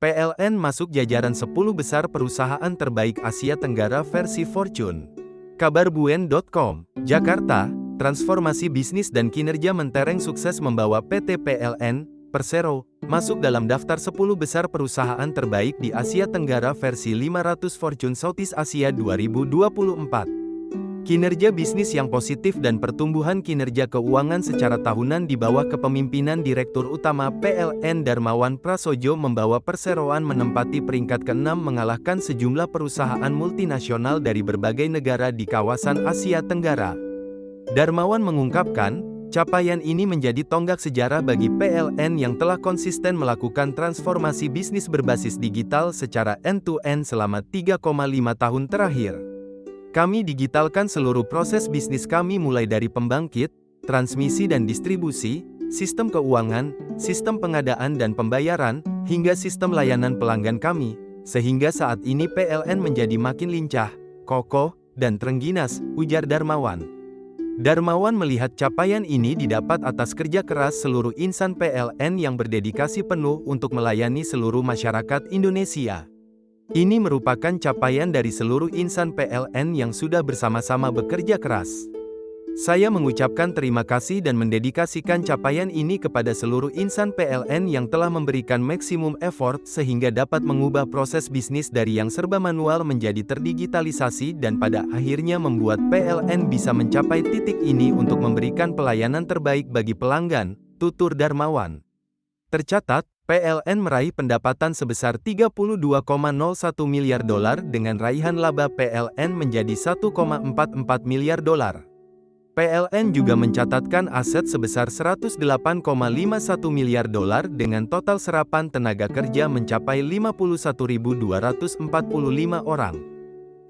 PLN masuk jajaran 10 besar perusahaan terbaik Asia Tenggara versi Fortune. Kabarbuen.com, Jakarta, transformasi bisnis dan kinerja mentereng sukses membawa PT PLN, Persero, masuk dalam daftar 10 besar perusahaan terbaik di Asia Tenggara versi 500 Fortune Southeast Asia 2024. Kinerja bisnis yang positif dan pertumbuhan kinerja keuangan secara tahunan di bawah kepemimpinan Direktur Utama PLN Darmawan Prasojo membawa perseroan menempati peringkat ke-6 mengalahkan sejumlah perusahaan multinasional dari berbagai negara di kawasan Asia Tenggara. Darmawan mengungkapkan, capaian ini menjadi tonggak sejarah bagi PLN yang telah konsisten melakukan transformasi bisnis berbasis digital secara end-to-end selama 3,5 tahun terakhir. Kami digitalkan seluruh proses bisnis kami mulai dari pembangkit, transmisi dan distribusi, sistem keuangan, sistem pengadaan dan pembayaran, hingga sistem layanan pelanggan kami, sehingga saat ini PLN menjadi makin lincah, kokoh, dan terengginas, ujar Darmawan. Darmawan melihat capaian ini didapat atas kerja keras seluruh insan PLN yang berdedikasi penuh untuk melayani seluruh masyarakat Indonesia. Ini merupakan capaian dari seluruh insan PLN yang sudah bersama-sama bekerja keras. Saya mengucapkan terima kasih dan mendedikasikan capaian ini kepada seluruh insan PLN yang telah memberikan maksimum effort sehingga dapat mengubah proses bisnis dari yang serba manual menjadi terdigitalisasi dan pada akhirnya membuat PLN bisa mencapai titik ini untuk memberikan pelayanan terbaik bagi pelanggan, tutur Darmawan. Tercatat, PLN meraih pendapatan sebesar 32,01 miliar dolar dengan raihan laba PLN menjadi 1,44 miliar dolar. PLN juga mencatatkan aset sebesar 108,51 miliar dolar dengan total serapan tenaga kerja mencapai 51.245 orang.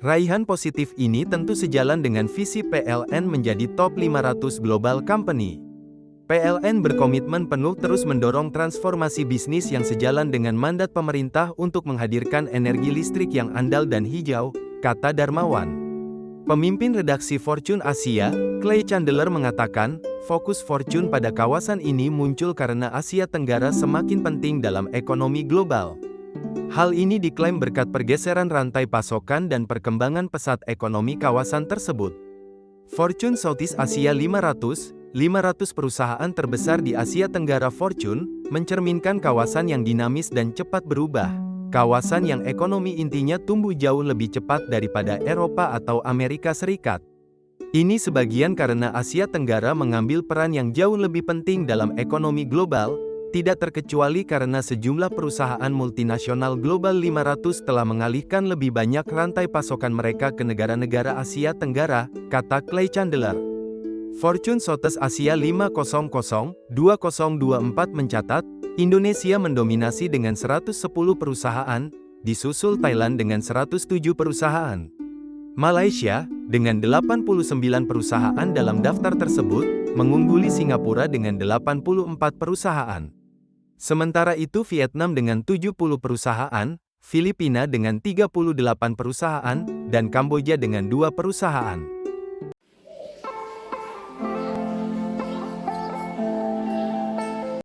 Raihan positif ini tentu sejalan dengan visi PLN menjadi top 500 global company. PLN berkomitmen penuh terus mendorong transformasi bisnis yang sejalan dengan mandat pemerintah untuk menghadirkan energi listrik yang andal dan hijau, kata Darmawan. Pemimpin redaksi Fortune Asia, Clay Chandler mengatakan, fokus Fortune pada kawasan ini muncul karena Asia Tenggara semakin penting dalam ekonomi global. Hal ini diklaim berkat pergeseran rantai pasokan dan perkembangan pesat ekonomi kawasan tersebut. Fortune Southeast Asia 500 perusahaan terbesar di Asia Tenggara Fortune, mencerminkan kawasan yang dinamis dan cepat berubah. Kawasan yang ekonomi intinya tumbuh jauh lebih cepat daripada Eropa atau Amerika Serikat. Ini sebagian karena Asia Tenggara mengambil peran yang jauh lebih penting dalam ekonomi global, tidak terkecuali karena sejumlah perusahaan multinasional Global 500 telah mengalihkan lebih banyak rantai pasokan mereka ke negara-negara Asia Tenggara, kata Clay Chandler. Fortune Southeast Asia 500-2024 mencatat, Indonesia mendominasi dengan 110 perusahaan, disusul Thailand dengan 107 perusahaan. Malaysia, dengan 89 perusahaan dalam daftar tersebut, mengungguli Singapura dengan 84 perusahaan. Sementara itu Vietnam dengan 70 perusahaan, Filipina dengan 38 perusahaan, dan Kamboja dengan 2 perusahaan.